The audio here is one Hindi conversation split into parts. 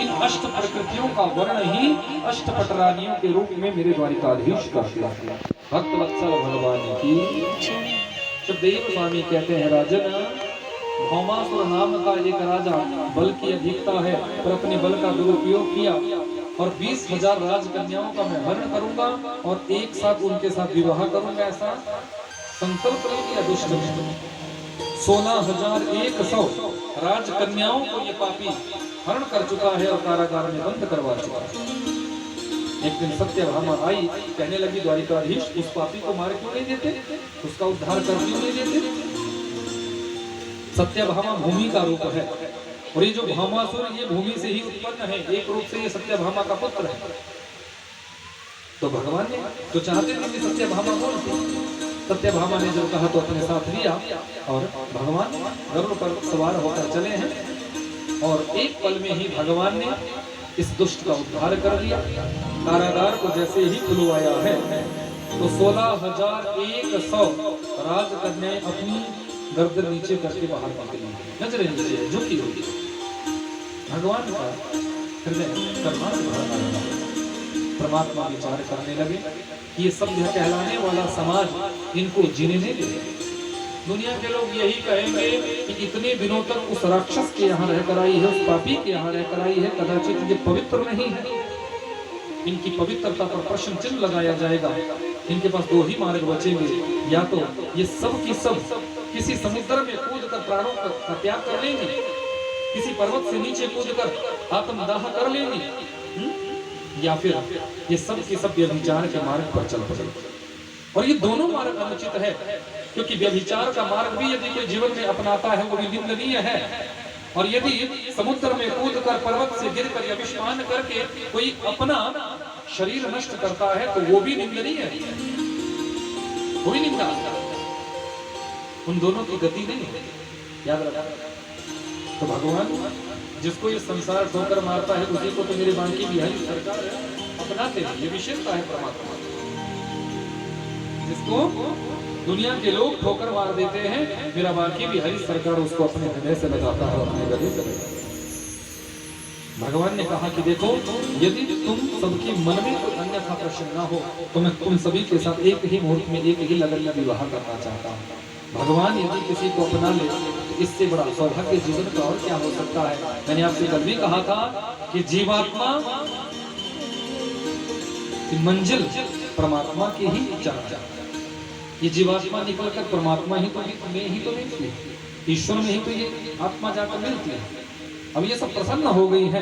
इन अष्ट प्रकृतियों का वर्णन ही अष्टपटरानियों के रूप में मेरे द्वारिकाधीश करते हैं। भक्त वत्सल भगवान की। सुखदेव स्वामी कहते हैं, राजन भौमासुर नाम का एक राजा बल की अधिकता है पर अपने बल का दुरुपयोग किया और 20,000 राजकन्याओं का मैं हरण करूंगा और एक साथ उनके साथ विवाह करूंगा, ऐसा संकल्प ले लिया दुष्ट ने। 16,100 राजकन्याओं को ये पापी हरण कर चुका है और कारागार में बंद करवा चुका है। एक दिन सत्यभामा आई, कहने लगी, द्वारिकाधीश उस पापी को मार क्यों नहीं देते, उसका उद्धार कर क्यों नहीं देते। सत्यभामा भूमि का रूप है और ये जो भामासुर ये भूमि से ही उत्पन्न है, एक रूप से ये सत्यभामा का पुत्र है। तो भगवान ने तो चाहते थे कि सत्यभामा बोल। सत्यभामा ने जब कहा तो अपने साथ लिया और भगवान गरुड़ पर सवार होकर चले हैं और एक पल में ही भगवान ने इस दुष्ट का उद्धार कर दिया। कारागार को जैसे ही खुलवाया है तो 16,100 राजकन्याएं अपनी गर्दन नीचे करके बाहर निकली, नजरें नीचे झुकी हुई। भगवान का हृदय करुणा से भरा हुआ। परमात्मा विचार करने लगे कि ये सभ्य कहलाने वाला समाज इनको जीने नहीं दे। दुनिया के लोग यही कहेंगे कि इतने दिनों तक उस राक्षस के यहाँ रहकर आई है, उस पापी के यहाँ रहकर आई है, कदाचित ये पवित्र नहीं है। इनकी पवित्रता पर प्रश्न चिन्ह लगाया जाएगा। इनके पास दो ही मार्ग बचेंगे, या तो ये सब की सब किसी समुद्र में कूदकर प्राणों का त्याग कर लेंगे, किसी पर्वत से नीचे कूदकर आत्मदाह कर लेंगे, या फिर ये सब के सब व्यभिचार के मार्ग पर चल पड़े। और ये दोनों मार्ग अनुचित है, क्योंकि व्यभिचार का मार्ग भी यदि कोई जीवन में अपनाता है वो भी निंदनीय है, और यदि समुद्र में कूदकर पर्वत से गिरकर या विषपान करके कोई अपना शरीर नष्ट करता है तो वो भी निंदनीय है, वो भी निंदा। उन दोनों की गति नहीं है, याद रखना। तो भगवान जिसको ये संसार ठोकर मारता है उसी को तो मेरे बांकी बिहारी सरकार अपनाते हैं। ये विशेषता है परमात्मा। जिसको दुनिया के लोग ठोकर मार देते हैं, मेरा बांकी बिहारी सरकार उसको अपने हृदय से लगाता है और अपने गले से लगाता है। भगवान ने कहा कि देखो, यदि तुम सबकी मन में कोई अन्यथा प्रश्न ना हो तो मैं तुम सभी के साथ एक ही मुहूर्त में एक ही लगन में विवाह करना चाहता हूँ। भगवान यदि किसी को अपना ले तो इससे बड़ा सौभाग्य जीवन का और क्या हो सकता है। मैंने आपसे कल भी कहा था कि जीवात्मा की मंजिल परमात्मा की ही चर्चा। ये जीवात्मा निकलकर परमात्मा ही तो मिलती है, ईश्वर में ही तो ये आत्मा जाकर मिलती है। अब ये सब प्रसन्न हो गई है,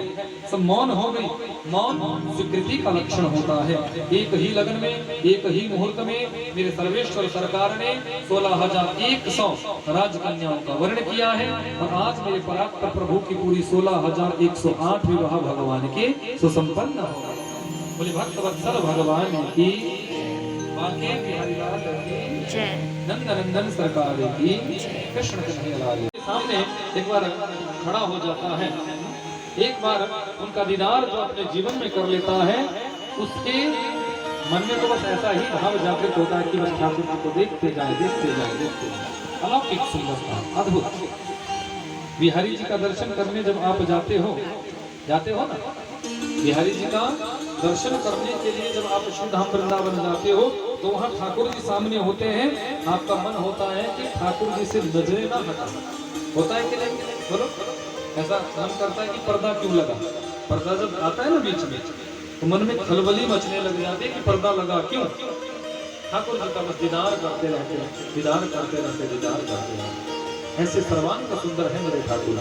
सब मौन हो गई। मौन स्वीकृति का लक्षण होता है। एक ही लगन में एक ही मुहूर्त में मेरे सर्वेश्वर सरकार ने 16,100 राजकन्याओं का वर्ण किया है और आज मेरे परात्पर प्रभु की पूरी 16,108 विवाह भगवान के सुसंपन्न हो गए। बोले भक्त वत्सल भगवान की, बांके बिहारी लाल की, नंद नंदन सरकार की, कृष्ण कन्हैयालाल के सामने एक बार खड़ा हो जाता है। एक बार उनका दीदार जो अपने जीवन में कर लेता है उसके मन में तो बस ऐसा ही भाव जागृत होता है कि बस ठाकुर जी को देखते जाए, देखते जाए, देखते जाए। अलौकिक सुंदरता, अद्भुत। बिहारी जी का दर्शन करने जब आप जाते हो ना, बिहारी जी का दर्शन करने के लिए जब आप श्री धाम वृंदावन जाते हो तो वहाँ ठाकुर जी सामने होते हैं। आपका मन होता है कि ठाकुर जी से नजरें ना हटा। होता है कि नहीं? बोलो, ऐसा मन करता है कि पर्दा क्यों लगा। पर्दा जब आता है ना बीच में तो मन में खलबली मचने लग जाती है कि पर्दा लगा क्यों। ठाकुर जी का बस दीदार करते रहते हैं, दीदार करते रहते, दीदार करते रहते। ऐसे सर्वांग सुंदर है मेरे ठाकुर।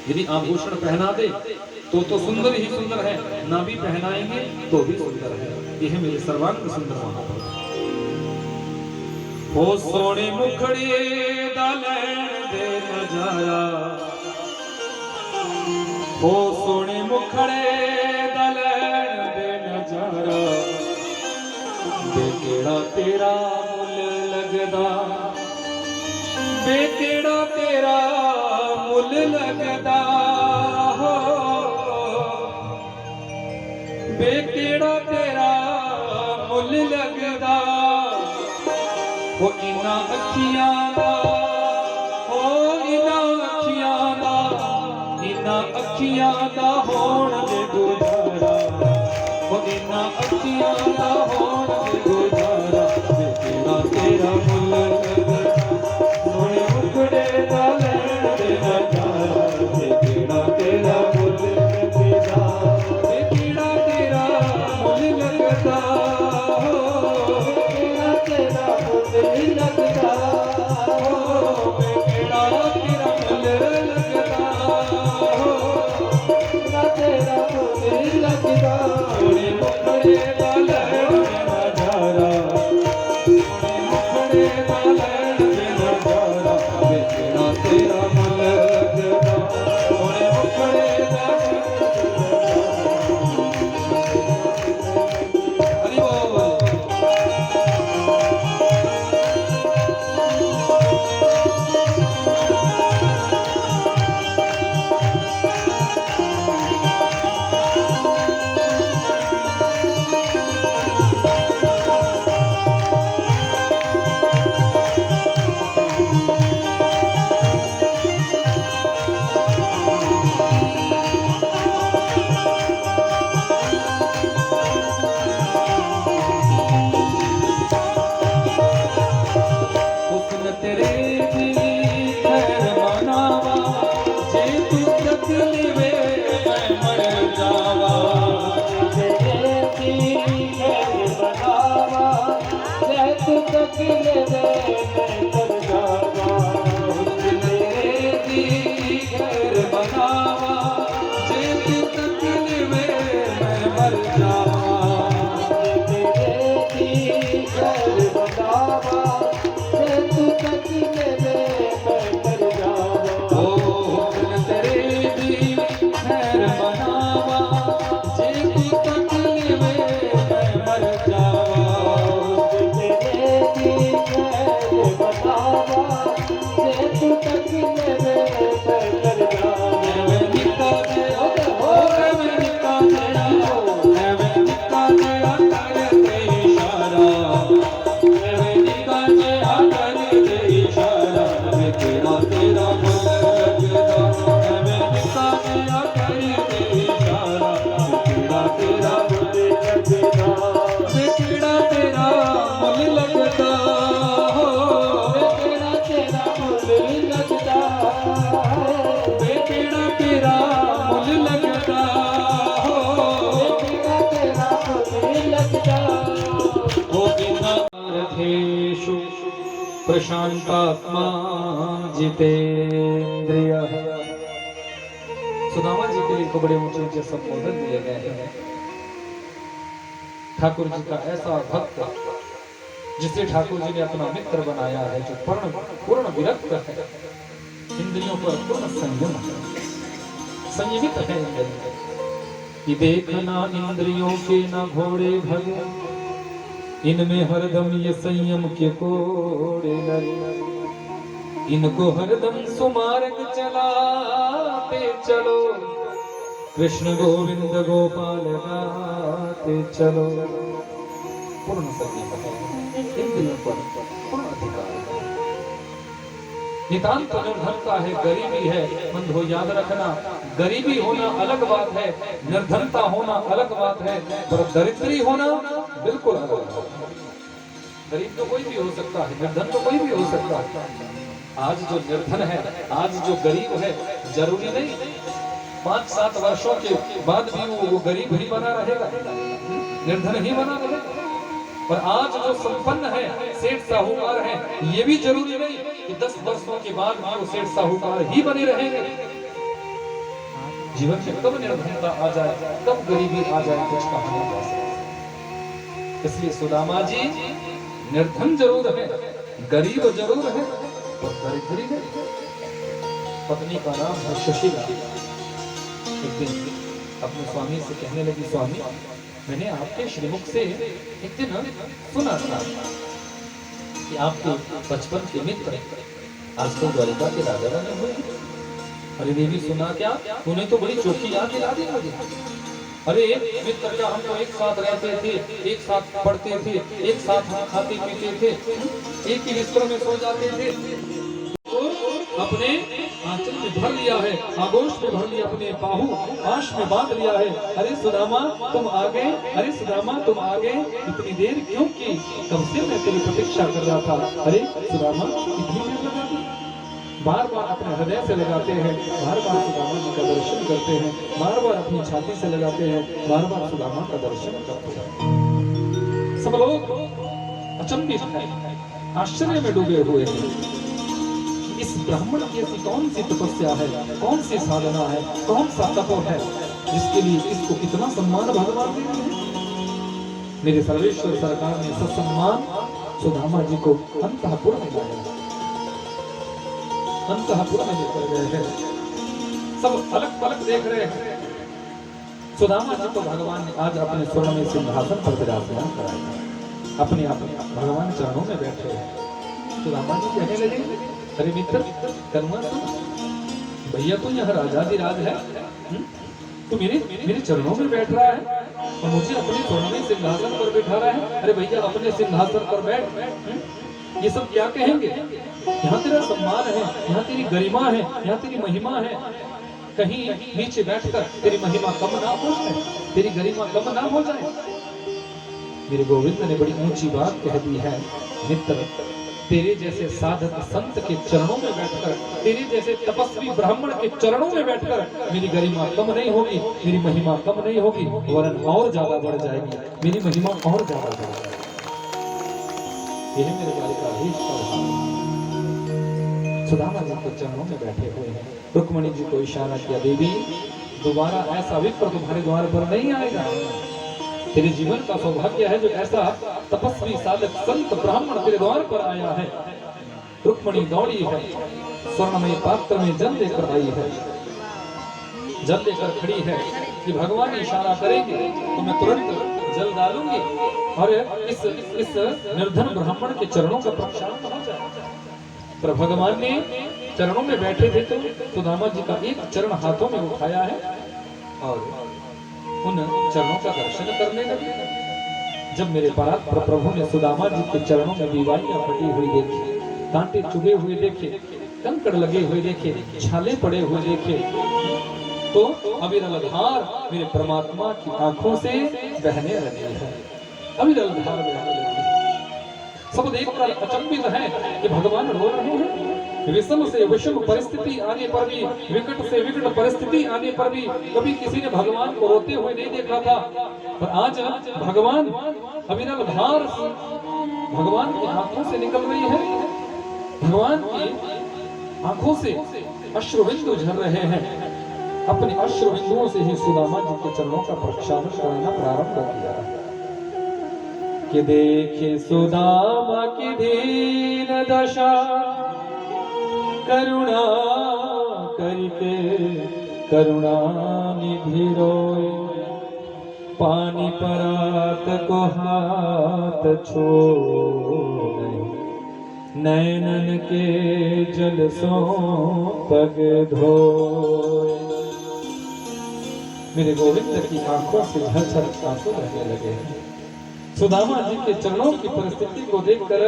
यदि आभूषण पहना दे तो सुंदर ही सुंदर है, ना भी पहनाएंगे तो भी सुंदर है। यह मेरे सर्वांग सुंदर महाप्रभु। हो सोने मुखड़े दा लैण दे नजारा, हो सोने मुखड़े दा लैण दे नजारा, बेकेड़ा तेरा मुल लगदा, बेकेड़ा तेरा मुल लगदा, हो बेकेड़ा तेरा मुल लगदा, हो इना अखियां दा, हो इना अखियां दा, इना अखियां ਅੱਖੀਆਂ ਦਾ ਹੋਣ ਦੇ ਗੁਜ਼ਾਰਾ, ਉਹ ਇਹਨਾਂ ਅੱਖੀਆਂ ਦਾ ਹੋਣ ਦੇ ਗੁਜ਼ਾਰਾ, ਵੇ ਕਿਹੜਾ ਤੇਰਾ ਮੁੱਲ ਲੱਗਦਾ, ਸੋਹਣੇ ਮੁਖੜੇ ਦਾ ਲੈਣ ਦੇ ਨਜ਼ਾਰਾ, ਵੇ ਕਿਹੜਾ ਤੇਰਾ ਮੁੱਲ ਲੱਗਦਾ, ਵੇ ਕਿਹੜਾ ਤੇਰਾ ਮੁੱਲ ਲੱਗਦਾ, ਕਿਹੜਾ ਤੇਰਾ ਮੁੱਲ ਲੱਗਦਾ, ਵੇ ਕਿਹੜਾ ਤੇਰਾ ਮੁੱਲ ਲੱਗਦਾ, ਤੇਰਾ ਮੁੱਲ ਲੱਗਦਾ, ਸੋਹਣੇ ਮੁਖੜੇ ਦਾ ਲੈਣ ਦੇ ਨਜ਼ਾਰਾ, ਸੋਹਣੇ ਮੁਖੜੇ ਦਾ ਲੈਣ ਦੇ ਨਜ਼ਾਰਾ, ਵੇ ਕਿਹੜਾ ਤੇਰਾ ਮੁੱਲ ਲੱਗਦਾ, ਸੋਹਣੇ ਮੁਖੜੇ ਦਾ ਹਰੀ ਬੋਲ। हुस्न तेरे दी खैर मनावा, जे तू तकलीवे मैं मर जावा, तेरे दी खैर मनावा, जे तू तकलीवे मैं मर जावा, हुस्न तेरे दी खैर मनावा, जे तू तकलीवे मैं मर जावा, तेरे दी खैर मनावा, प्रशांतात्मा जितेंद्रिय। सुदामा जी के लिए को बड़े ऊंचे ऊंचे संबोधन दिए गए हैं। ठाकुर जी का ऐसा भक्त जिसे ठाकुर जी ने अपना मित्र बनाया है, जो पूर्ण विरक्त है, इंद्रियों पर पूर्ण संयम है, संयमित है इंद्रियों कि देखना इंद्रियों के न घोड़े भगे, इनमें हरदम ये संयम के कोड़े लगे, इनको हरदम सुमार्ग चलाते चलो, कृष्ण गोविंद गोपाल गाते चलो। पूर्ण संयम है, इंद्रियों पर पूर्ण अधिकार है। नितांत निर्धनता है, गरीबी है, बंधु याद रखना, गरीबी होना अलग बात है, निर्धनता होना अलग बात है, पर दरिद्री होना बिल्कुल अलग बात है। गरीब तो कोई भी हो सकता है, निर्धन तो कोई भी हो सकता है। आज जो निर्धन है, आज जो गरीब है, जरूरी नहीं 5-7 वर्षों के बाद भी वो गरीब ही बना रहेगा, निर्धन ही बना रहेगा। पर आज जो संपन्न है, सेठ साहूकार है, ये भी जरूरी नहीं कि 10 वर्षों के बाद वो सेठ साहूकार ही बने रहेंगे। जीवन में कब निर्धनता आ जाए, कब गरीबी आ जाए, कुछ कहा नहीं जा सकता। इसलिए सुदामा जी निर्धन जरूर है, गरीब जरूर है, पर दरिद्री नहीं। पत्नी का नाम है सुशीला। एक दिन अपने स्वामी से कहने लगी, स्वामी मैंने आपके श्रीमुख से एक दिन सुना था कि आपके बचपन के मित्र आजकल द्वारिका के राजा बने हुए। अरे देवी सुना क्या, तूने तो बड़ी चौकी याद दिला दी मुझे। अरे मित्र का हम तो एक साथ रहते थे, एक साथ पढ़ते थे, एक साथ खाते पीते थे, एक ही बिस्तर में सो जाते थे। तो अपने आंचल में भर लिया है, आगोश में भर लिया, अपने बाहु आश में बांध लिया है। अरे सुदामा तुम आ गए, अरे सुदामा तुम आ गए, इतनी देर क्यों की? कब से मैं तेरी प्रतीक्षा कर रहा था। अरे सुदामा इतनी देर लगा दी। बार बार अपने हृदय से लगाते हैं, बार बार सुदामा जी का दर्शन करते हैं, बार बार अपनी छाती से लगाते हैं, बार बार सुदामा का दर्शन करते हैं। सब लोग अचंभित हैं, आश्चर्य में डूबे हुए हैं। इस ब्राह्मण की ऐसी कौन सी तपस्या है, कौन सी साधना है, कौन सा तप है जिसके लिए इसको इतना सम्मान भगवान देते हैं। मेरे सर्वेश्वर सरकार ने सत्सम्मान सुदामा जी को अंतःपुर में लाया, अंतःपुर में लेकर गए हैं। सब अलग पलक देख रहे हैं। सुदामा जी को भगवान ने आज अपने स्वर्ण में सिंहासन पर विराजमान कराया, अपने आप भगवान चरणों में बैठे हैं। सुदामा जी कहने लगे, अरे मित्र करुणा सुन, भैया तो यह राजाधिराज है, तो मेरे चरणों में बैठ रहा है और मुझे अपने स्वर्ण में सिंहासन पर बैठा रहा है। अरे भैया अपने सिंहासन पर बैठ। ये सब क्या कहेंगे? यहाँ तेरा सम्मान है, यहाँ तेरी गरिमा है, यहाँ तेरी महिमा है। कहीं नीचे बैठकर तेरी महिमा कम ना हो जाए, तेरी गरिमा कम ना हो जाए। मेरे गोविंद ने बड़ी ऊंची बात कह दी है, मित्र तेरे जैसे साधक संत के चरणों में बैठकर, तेरे जैसे तपस्वी ब्राह्मण के चरणों में बैठकर मेरी गरिमा कम नहीं होगी, मेरी महिमा कम नहीं होगी, वरन और ज्यादा बढ़ जाएगी, मेरी महिमा और ज्यादा बढ़ जाएगी। यह मेरे द्वारिकाधीश का भाव। सुदामा जी के चरणों में बैठे हुए हैं। रुक्मणी जी को इशारा किया, देवी दोबारा ऐसा विप्र तुम्हारे द्वार पर नहीं आएगा। तेरे जीवन का सौभाग्य है जो ऐसा तपस्वी साधक संत ब्राह्मण तेरे द्वार पर आया है। रुक्मणी दौड़ी है, स्वर्णमय पात्र में जल लेकर आई है, जल लेकर खड़ी है कि भगवान इशारा करेंगे तो मैं तुरंत जल डालूंगी और इस निर्धन ब्राह्मण के चरणों का प्रक्षालन हो जाएगा। पर भगवान ने चरणों में बैठे थे तो सुदामा जी का एक चरण हाथों में उठाया है और उन चरणों का दर्शन करने लगे। जब मेरे परात्पर प्रभु ने सुदामा जी के चरणों में दीवारियां फटी हुई देखी, कांटे चुभे हुए देखे, कंकड़ लगे हुए देखे, छाले पड़े हुए देखे, तो अविरल धार मेरे परमात्मा की आंखों से बहने लगी है। अविरल धार बहने लगी। सब देखकर अचंभित है कि भगवान रो रहे हैं। विषम से विषम परिस्थिति आने पर भी, विकट से विकट परिस्थिति आने पर भी कभी किसी ने भगवान को रोते हुए नहीं देखा था, पर आज भगवान अविरल धार भगवान की आंखों से निकल रही है। भगवान की आंखों से अश्रुबिंदु झर रहे हैं। अपने अश्रुबिंदुओं से ही सुदामा जी के चरणों का प्रक्षालन करना प्रारंभ किया कि देखे सुदामा की दीन दशा, करुणा करके करुणा निधि रोए, पानी परात को हाथ छोड़े, नैनन के जल सो पग धोए। मेरे गोविंद की आंखों से झरझर आंसू बहने लगे। सुदामा जी के चरणों की परिस्थिति को देखकर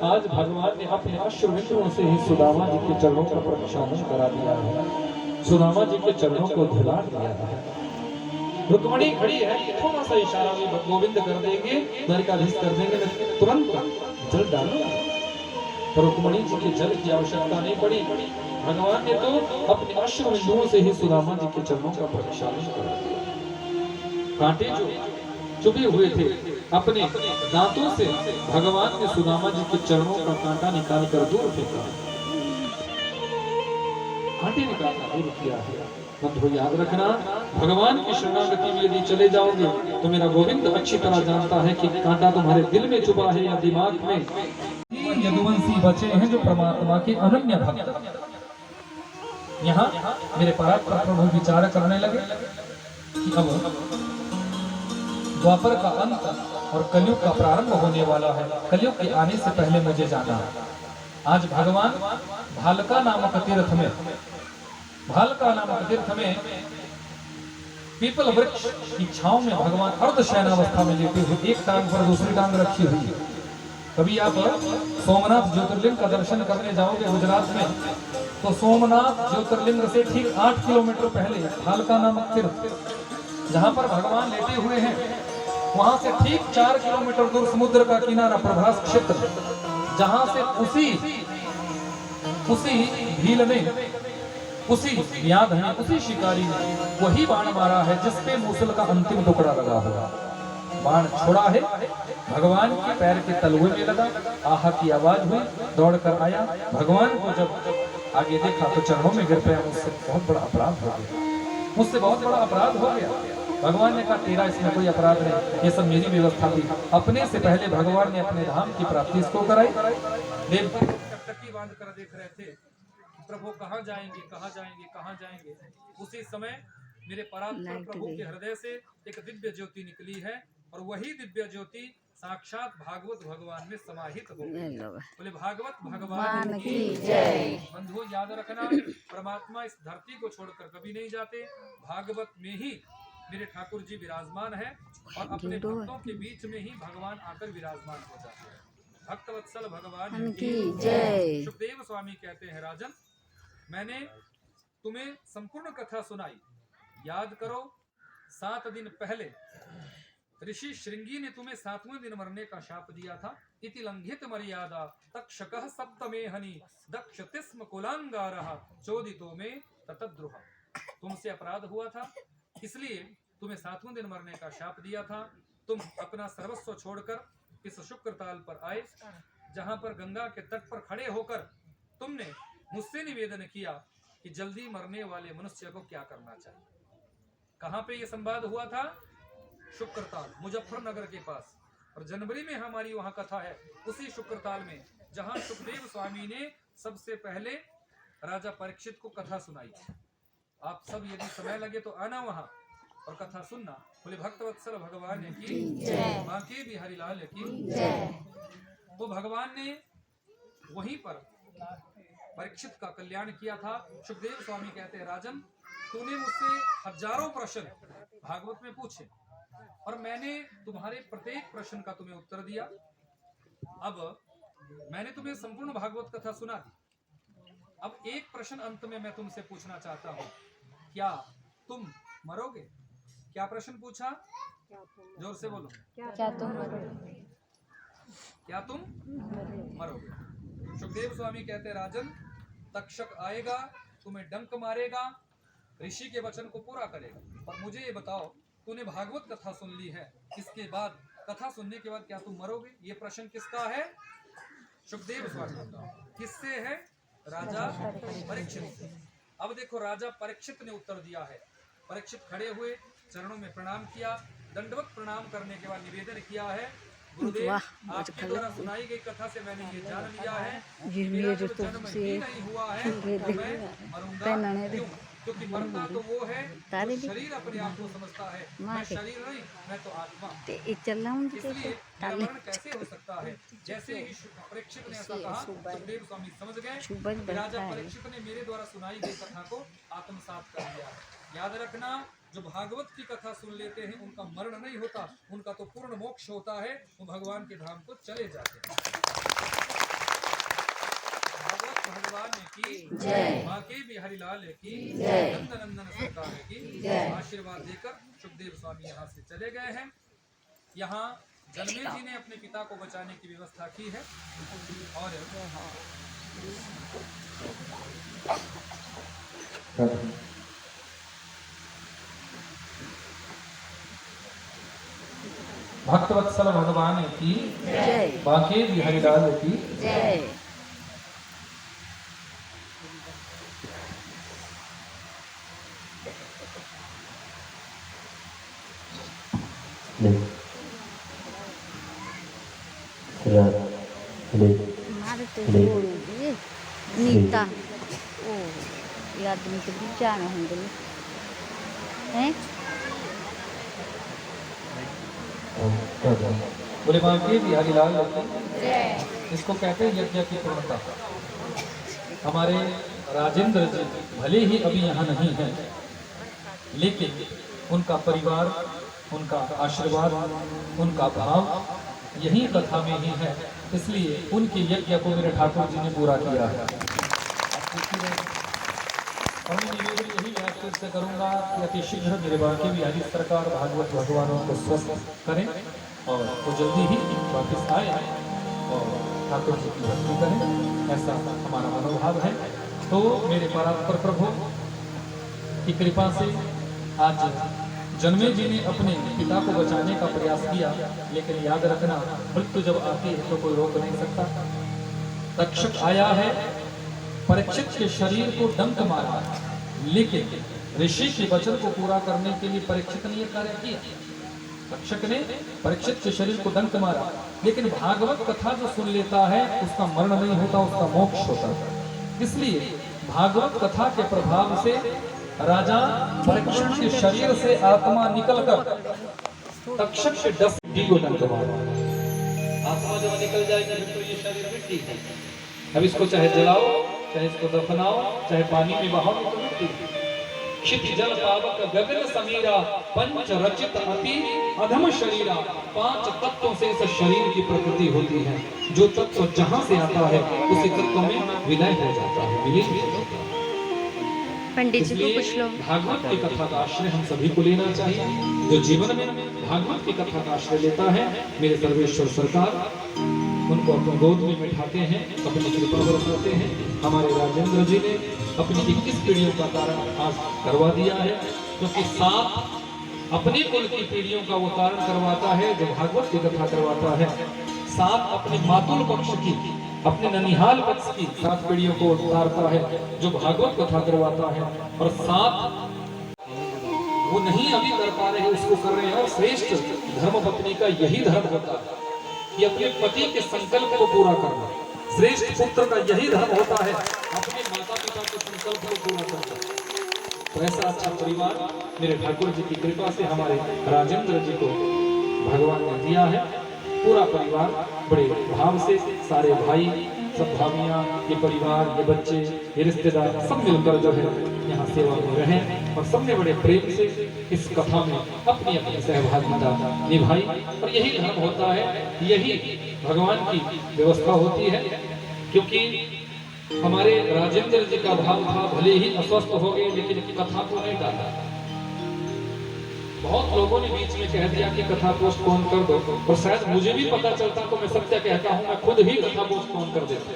आज भगवान ने अपने अश्रुबिंदुओं से ही सुदामा जी के चरणों का प्रक्षालन करा दिया है, सुदामा जी के चरणों को धुला दिया है। रुक्मणी खड़ी है, थोड़ा सा इशारा भी गोविंद कर देंगे, द्वारिकाधीश कर देंगे, तुरंत जल डालो। पर रुक्मणी जी के जल की आवश्यकता नहीं पड़ी। भगवान ने तो अपने अश्रुबिंदुओं से ही सुदामा जी के चरणों का प्रक्षालन करा दिया। कांटे जो चुभे हुए थे, अपने दांतों से भगवान ने सुदामा जी के चरणों का कांटा निकाल कर दूर फेंका, कांटे निकालना दूर किया है। बंधु याद रखना, भगवान की शरणागति में यदि चले जाओगे तो मेरा गोविंद अच्छी तरह जानता है कि कांटा तुम्हारे दिल में छुपा है या दिमाग में। यदुवंशी बचे हैं जो परमात्मा के अनन्य भक्त। यहाँ मेरे परात्पर प्रभु विचार करने लगे कि अब द्वापर का अंत और कलयुग का प्रारंभ होने वाला है। कलयुग के आने से पहले मुझे जाना है। आज भगवान भालका नामक तीर्थ में, भालका नामक तीर्थ में पीपल वृक्ष की छांव में भगवान अर्धशयनावस्था में लेटे हुए, एक टांग पर दूसरी टांग रखी हुई है। कभी आप सोमनाथ ज्योतिर्लिंग का दर्शन करने जाओगे गुजरात में, तो सोमनाथ ज्योतिर्लिंग से ठीक 8 किलोमीटर पहले भालका नामक तीर्थ, जहां पर भगवान लेटे हुए हैं, वहां से ठीक 4 किलोमीटर दूर समुद्र का किनारा प्रभास क्षेत्र, जहां से उसी भील ने, उसी याद है, उसी शिकारी ने वही बाण मारा है जिसपे मूसल का अंतिम टुकड़ा लगा हुआ। बाण छोड़ा है, भगवान के पैर के तलवे में लगा, आहा की आवाज हुई, दौड़कर आया, भगवान को जब आगे देखा तो चरणों में गिर गया। मुझसे बहुत बड़ा अपराध हो गया, मुझसे बहुत बड़ा अपराध हो गया। भगवान ने कहा तेरा इसमें कोई अपराध नहीं, ये सब मेरी व्यवस्था थी। अपने से पहले भगवान ने अपने धाम की प्राप्ति इसको कराई। देव टकटकी बांध कर देख रहे थे, प्रभु कहाँ जाएंगे, कहाँ जाएंगे, कहाँ जाएंगे। उसी समय मेरे परात्पर प्रभु के हृदय से एक दिव्य ज्योति निकली है, और वही दिव्य ज्योति साक्षात भागवत भगवान में समाहित हो गई। बोले भागवत भगवान की जय। बंधुओं याद रखना, परमात्मा इस धरती को छोड़कर कभी नहीं जाते। भागवत में ही मेरे ठाकुर जी विराजमान है, और अपने भक्तों के बीच में ही भगवान आकर विराजमान हो जाते हैं। भक्त वत्सल भगवान की जय। सुखदेव स्वामी कहते हैं, राजन मैंने तुम्हें संपूर्ण कथा सुनाई, याद करो 7 दिन पहले ऋषि श्रृंगी ने तुम्हें 7वें दिन मरने का शाप दिया था। इति लंघित मर्यादा तक्षकः सप्तमेहनि दक्षतिस्म कुलांगारः चोदितो में ततद्रुह। तुमसे अपराध हुआ था, इसलिए तुम्हें 7वें दिन मरने का शाप दिया था। तुम अपना सर्वस्व छोड़कर इस शुक्र ताल पर आए, जहां पर गंगा के तट पर खड़े होकर तुमने मुझसे निवेदन किया कि जल्दी मरने वाले मनुष्य को क्या करना चाहिए। कहां पे ये संवाद हुआ था? शुक्रताल, मुजफ्फरनगर के पास। और जनवरी में हमारी वहां कथा है, उसी शुक्रताल में, जहां सुखदेव स्वामी ने सबसे पहले राजा परीक्षित को कथा सुनाई। आप सब यदि समय लगे तो आना वहां और कथा सुनना। बोले भक्तवत्सल भगवान की जय, मां के बिहारी लाल की जय। तो भगवान ने वहीं पर परीक्षित का कल्याण किया था। सुखदेव स्वामी कहते हैं, राजन तूने मुझसे हजारों प्रश्न भागवत में पूछे, और मैंने तुम्हारे प्रत्येक प्रश्न का तुम्हें उत्तर दिया। अब मैंने तुम्हें संपूर्ण भागवत कथा सुना दी। अब एक प्रश्न अंत में मैं तुमसे पूछना चाहता हूँ, क्या तुम मरोगे? क्या प्रश्न पूछा? जोर से बोलो। क्या तुम मरोगे? क्या तुम मरोगे? सुखदेव स्वामी कहते हैं, राजन तक्षक आएगा, तुम्हें डंक मारेगा, ऋषि के वचन को पूरा करेगा। और मुझे ये बताओ, तूने भागवत कथा सुन ली है, इसके बाद कथा सुनने के बाद क्या तुम मरोगे? ये प्रश्न किसका है? सुखदेव स्वामी। किससे है? राजा परीक्षित। अब देखो, राजा परीक्षित ने उत्तर दिया है। परीक्षित खड़े हुए, चरणों में प्रणाम किया, दंडवत प्रणाम करने के बाद निवेदन किया है, गुरुदेव आपके द्वारा सुनाई गई कथा से मैंने ये जान लिया है, मेरा जब जन्म ही नहीं हुआ है तो मैं मरूंगा क्यों? क्योंकि मरना तो वो है जो शरीर अपने आप को समझता है, मैं शरीर नहीं, मैं तो आत्मा। इसलिए मेरा मरण कैसे हो सकता है? जैसे ही परीक्षित ने ऐसा कहा, सुखदेव स्वामी समझ गए, राजा परीक्षित ने मेरे द्वारा सुनाई गई कथा को आत्मसात कर लिया। याद रखना, जो भागवत की कथा सुन लेते हैं उनका मरण नहीं होता, उनका तो पूर्ण मोक्ष होता है, वो भगवान के धाम को चले जाते हैं। भागवत भगवान की जय, मां के बिहारी लाल की जय, नंदनंदन सरकार की जय। आशीर्वाद देकर सुखदेव स्वामी यहाँ से चले गए हैं। यहाँ जनमेज जी ने अपने पिता को बचाने की व्यवस्था की है, और भक्तवत्सल भगवान की जय, बांके बिहारी लाल की जय। नीता ओ याद में तो जाना होंगे हैं। बोले बांके बिहारी लाल की। इसको कहते हैं यज्ञ की पूर्णता। हमारे राजेंद्र जी भले ही अभी यहाँ नहीं है, लेकिन उनका परिवार, उनका आशीर्वाद, उनका भाव यही कथा में ही है, इसलिए उनके यज्ञ को मेरे ठाकुर जी ने पूरा किया है। और मैं निवेदन यही आपसे से करूंगा कि अति शीघ्र मेरे बाकी भी हरी सरकार भागवत भगवानों को स्वस्थ करें और वो जल्दी ही वापस आए और ठाकुर जी की भक्ति करें, ऐसा हमारा मनोभाव है। तो मेरे परात्पर प्रभु की कृपा से आज जन्मे जी ने अपने पिता को बचाने का प्रयास किया, लेकिन याद रखना मृत्यु जब आती है तो कोई रोक नहीं सकता। तक्षक आया है, परीक्षित के शरीर को डंक मारा, लेकिन ऋषि के वचन को पूरा करने के लिए परीक्षित ने यह कार्य किया। तक्षक ने परीक्षित के शरीर को डंक मारा, लेकिन भागवत कथा जो सुन लेता है उसका मरण नहीं होता, उसका मोक्ष होता है। इसलिए भागवत कथा के प्रभाव से राजा परीक्षित के शरीर से आत्मा निकलकर तक्षक के डंडी को डंक मारा। आत्मा जब निकल जाएगी तो ये शरीर मिट्टी है। अब इसको चाहे जलाओ, चाहे इसको दफनाओ, चाहे पानी में बहाओ, तो मिट्टी। क्षिति जल पावक गगन समीरा, पंच रचित अति अधम शरीरा। 5 तत्वों से इस शरीर की प्रकृति होती है। जो तत्व जहां से आता है उसी तत्व में विलय हो जाता है, विलीन हो जाता है। पंडित जी को कुछ लोग भागवत की कथा का आश्रय हम सभी को लेना चाहिए। जो जीवन में भागवत की कथा का आश्रय लेता है, मेरे सर्वेश्वर सरकार उनको अपनी गोद में बैठाते हैं, अपनी कृपा बरसाते हैं। हमारे राजेंद्र जी ने अपनी 21 पीढ़ियों का कारण आज करवा दिया है, क्योंकि 7 अपने कुल की पीढ़ियों का वो कारण करवाता है जो भागवत की कथा करवाता है। 7 अपने मातुल पक्ष की, अपने ननिहाल पक्ष की 7 पीढ़ियों को उतारता है जो भागवत कथा करवाता है। और 7 वो नहीं अभी कर पा रहे हैं, उसको कर रहे हैं। और श्रेष्ठ धर्मपत्नी का यही धर्म होता है कि अपने पति के संकल्प को पूरा करना। श्रेष्ठ पुत्र का यही धर्म होता है, अपने माता पिता के संकल्प को पूरा करना। तो ऐसा अच्छा परिवार मेरे ठाकुर जी की कृपा से हमारे राजेंद्र जी को भगवान ने दिया है। पूरा परिवार बड़े भाव से, सारे भाई, सब भाभियां, ये परिवार, ये बच्चे, ये रिश्तेदार सब मिलकर जो है यहाँ सेवा में रहें और सबने बड़े प्रेम से इस कथा में अपनी अपनी सहभागिता निभाई। और यही धर्म होता है, यही भगवान की व्यवस्था होती है। क्योंकि हमारे राजेंद्र जी का भाव था, भले ही अस्वस्थ हो गए लेकिन कथा को नहीं डाला। बहुत लोगों ने बीच में कह दिया कि कथा पोस्टपोन कर दो, और शायद मुझे भी पता चलता तो मैं सत्य कहता हूँ, मैं खुद ही कथा पोस्टपोन कर देता।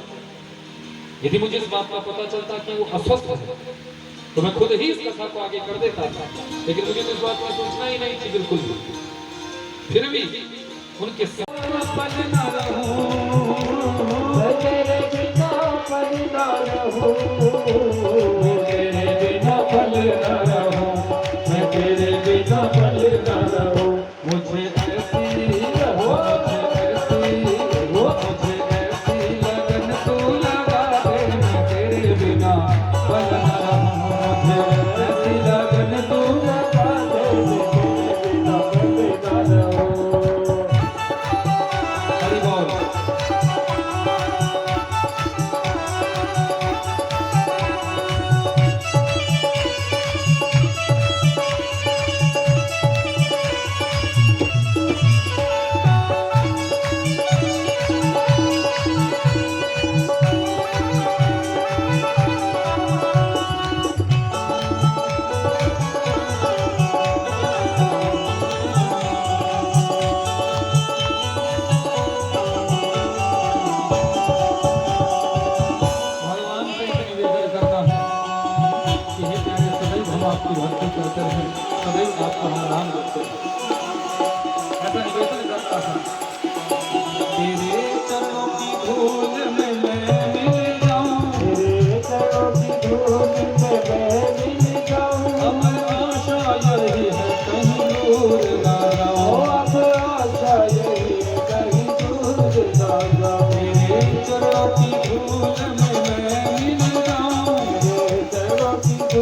यदि मुझे इस बात का पता चलता कि वो अस्वस्थ है तो मैं खुद ही इस कथा को आगे कर देता था, लेकिन मुझे तो इस बात की सूचना ही नहीं थी बिल्कुल भी। फिर भी उनके मुझे ऐसी रहो, मुझे ऐसी लगन तू लगा दे, मैं तेरे बिना पल न रहूं। मुझे ऐसी लगन तू लगा दे, मैं तेरे बिना पल न रहूं। हरि बोल। आपकी भक्ति करते हैं, सदैव आपका हम नाम लेते हैं। ऐसा निवेदन करता था, तेरे चरणों की धूल में मैं मिल जाऊं, तेरे चरणों की धूल में मैं मिल जाऊं। अब आशा यही है कहीं दूर ना जाऊं, अब आशा यही है कहीं दूर ना जाऊं। तेरे चरणों की धूल में मैं मिल जाऊं, तेरे चरणों की धूल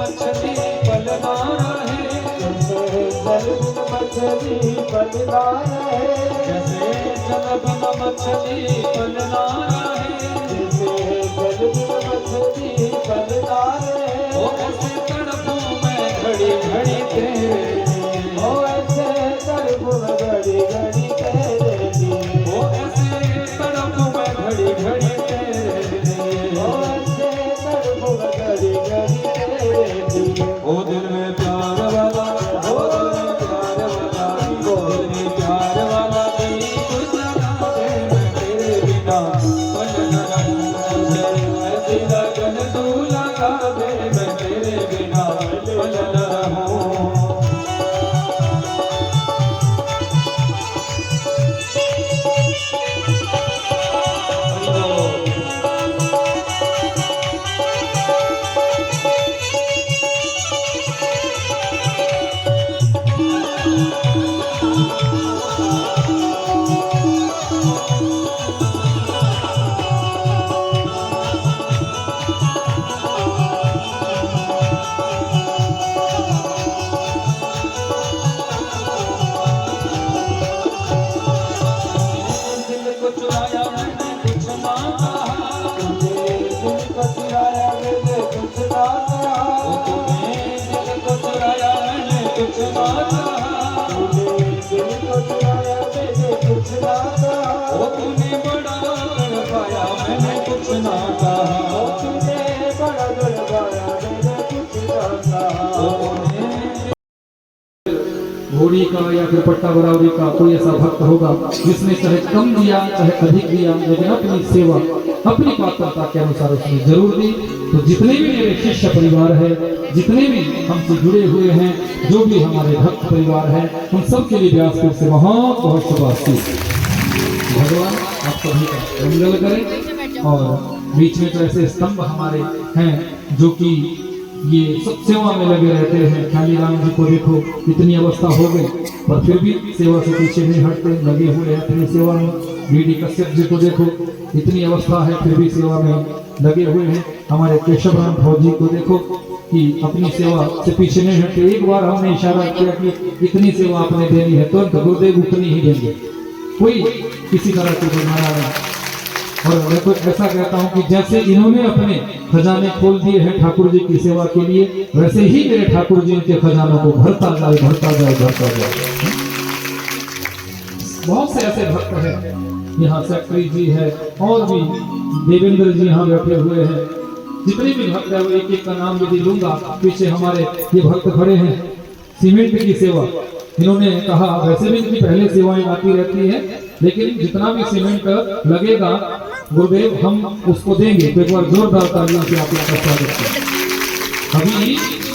मछली पल ना रहे, जल बिन मछली पल ना रहे, जैसे जल बिन मछली पल ना रहे, जैसे जल बिन मछली पल ना रहे, ओ ऐसे तड़पूं मैं घड़ी घड़ी तेरे लिए, ओ ऐसे तड़पूं मैं घड़ी घड़ी तेरे लिए, ओ ऐसे तड़पूं मैं घड़ी घड़ी तेरे लिए, ओ ऐसे तड़पूं मैं घड़ी घड़ी तेरे लिए। ओ दिल में प्यार वाला, ओ दिल में प्यार वाला, ओ दिल में प्यार वाला दिल कुछ लगा दे मैं तेरे बिना पल न रहूं, ऐसी लगन तू लगा दे मैं तेरे बिना पल न रहूं। दिल को चुराया मैंने कुछ ना कहा, दिल को चुराया मैंने कुछ ना कहा, ओ तूने दिल को चुराया मैंने कुछ ना कहा, दिल को चुराया मैंने कुछ ना कहा, ओ तूने बड़ा तड़पाया मैंने कुछ ना कहा, तूने बड़ा गड़बड़ाया मैंने कुछ ना कहा। घोड़ी का या फिर पट्टा बराबरी का कोई ऐसा भक्त होगा जिसने चाहे कम दिया चाहे अधिक दिया, लेकिन अपनी सेवा अपनी पात्रता के अनुसार उसने जरूर दी। तो जितने भी मेरे शिष्य परिवार है, जितने भी हमसे जुड़े हुए हैं, जो भी हमारे भक्त परिवार है, उन सब के लिए व्यासपीठ से बहुत बहुत शुभाशीष। भगवान आप सभी का मंगल करें। और बीच में तो ऐसे स्तंभ हमारे हैं जो कि ये सब सेवा में लगे रहते हैं। ख्याली राम जी को देखो, इतनी अवस्था हो गई पर फिर भी सेवा से पीछे नहीं हटते, लगे हुए हैं अपनी सेवा में। बीडी कश्यप जी को देखो, इतनी अवस्था है फिर भी सेवा में लगे हुए हैं। हमारे केशव राम फौजी को देखो कि अपनी सेवा से पीछे नहीं हटते। एक बार हमने इशारा किया कि इतनी सेवा आपने देनी है तो गुरुदेव उतनी ही देंगे, कोई किसी तरह की बीमारी नहीं। और मैं तो ऐसा कहता हूं कि जैसे इन्होंने अपने खजाने खोल दिए हैं ठाकुर जी की सेवा के लिए, वैसे ही मेरे ठाकुर जी इनके खजानों को भरता जाए, भरता जाए, भरता जाए। बहुत से ऐसे भक्त हैं, यहाँ सेक्रेटरी जी है और भी देवेंद्र जी यहाँ बैठे हुए हैं। जितने भी भक्त है वो एक एक का नाम यदि लूंगा। पीछे हमारे ये भक्त खड़े हैं, सीमेंट की सेवा इन्होंने कहा, वैसे भी इनकी पहले सेवाएं आती रहती है, लेकिन जितना भी सीमेंट लगेगा गुरुदेव हम उसको देंगे। तो एक बार जोरदार तालियों से आप लोग का स्वागत करें।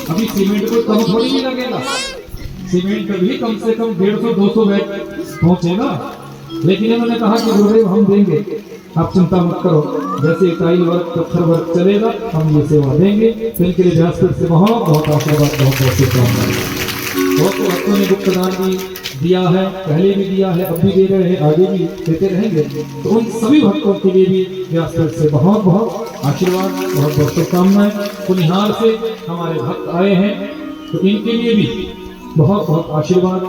अभी सीमेंट को कम थोड़ी नहीं लगेगा, सीमेंट भी कम से कम 150-200 बैग पहुंचेगा, लेकिन इन्होंने कहा कि गुरुदेव हम देंगे, आप चिंता मत करो। जैसे टाइल वर्क पत्थर वर्क चलेगा हम ये सेवा देंगे। तो इनके लिए व्यासपीठ से बहुत बहुत आशीर्वाद, बहुत बहुत शुभकामनाएं। बहुत भक्तों ने गुप्तदान भी दिया है, पहले भी दिया है, अब भी दे रहे हैं, आगे भी देते रहेंगे। तो उन सभी भक्तों के लिए भी व्यासपीठ से बहुत बहुत आशीर्वाद, बहुत बहुत शुभकामनाएं। कुनिहार से हमारे भक्त आए हैं तो इनके लिए भी बहुत बहुत आशीर्वाद।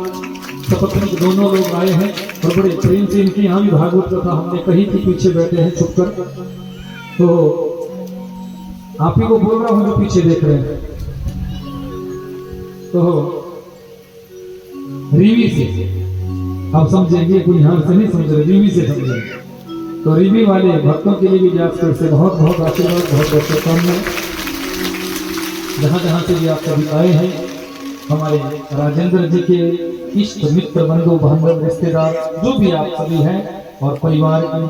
सपत्नी दोनों लोग आए हैं और बड़े प्रेम से इनकी यहाँ भी भागवत कथा हमने कही थी, पीछे बैठे हैं छुपकर। तो आप ही को बोल रहा हूँ जो पीछे देख रहे हैं। तो रीवी से आप समझेंगे, कोई यहाँ से नहीं समझ रहे, रीवी से समझेंगे। तो रीवी वाले भक्तों के लिए भी व्यासपीठ से बहुत बहुत आशीर्वाद, बहुत बहुत शुभकामनाएं। जहाँ जहाँ से भी आप सभी आए हैं, हमारे राजेंद्र जी के इष्ट मित्र बंधु बांधव रिश्तेदार जो भी आप सभी हैं, और परिवार की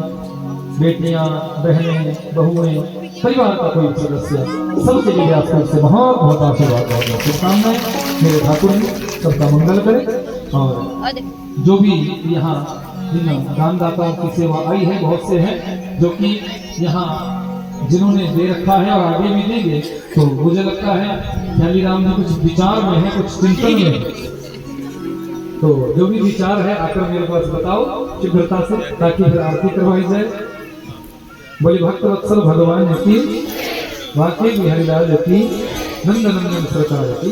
बेटियां, बहनें, बहुएं, परिवार का कोई सदस्य, सबके लिए व्यासपीठ से बहुत बहुत आशीर्वाद, बहुत बहुत शुभकामनाएं। मेरे ठाकुर जी सबका मंगल करें। और जो भी यहाँ दानदाताओं की सेवा आई है, बहुत से हैं जो कि यहाँ जिन्होंने दे रखा है और आगे भी देंगे। तो मुझे लगता है ख्याली राम जी कुछ विचार में है, कुछ चिंतन में है। तो जो भी विचार है आकर मेरे पास बताओ शीघ्रता से, ताकि फिर आरती करवाई जाए। बोले भक्त वत्सल भगवान की, वाकई बिहारी लाल की। नंदनंदन सरकार की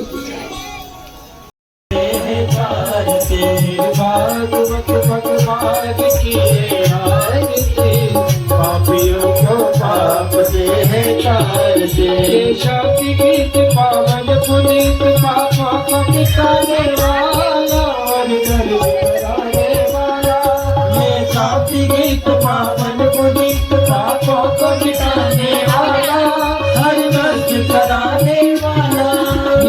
भागवत भगवान की आरती पापियों को पाप से है तारते शांति गीत पावन पुनीत पापों को मिटाने वाला और दर्द कराने वाला ये शांति गीत पावन पुनीत पापों को मिटाने वाला हर दर्द कराने वाला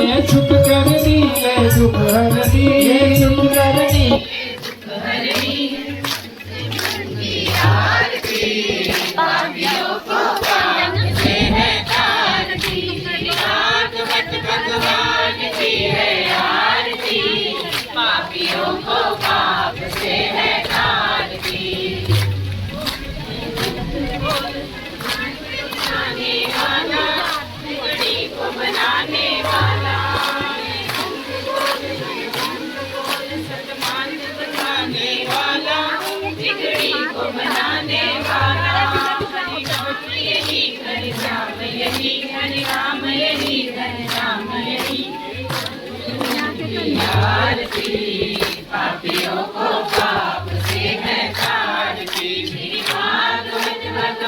ये छुप करनी है दुख हरनी ये छुप करनी यही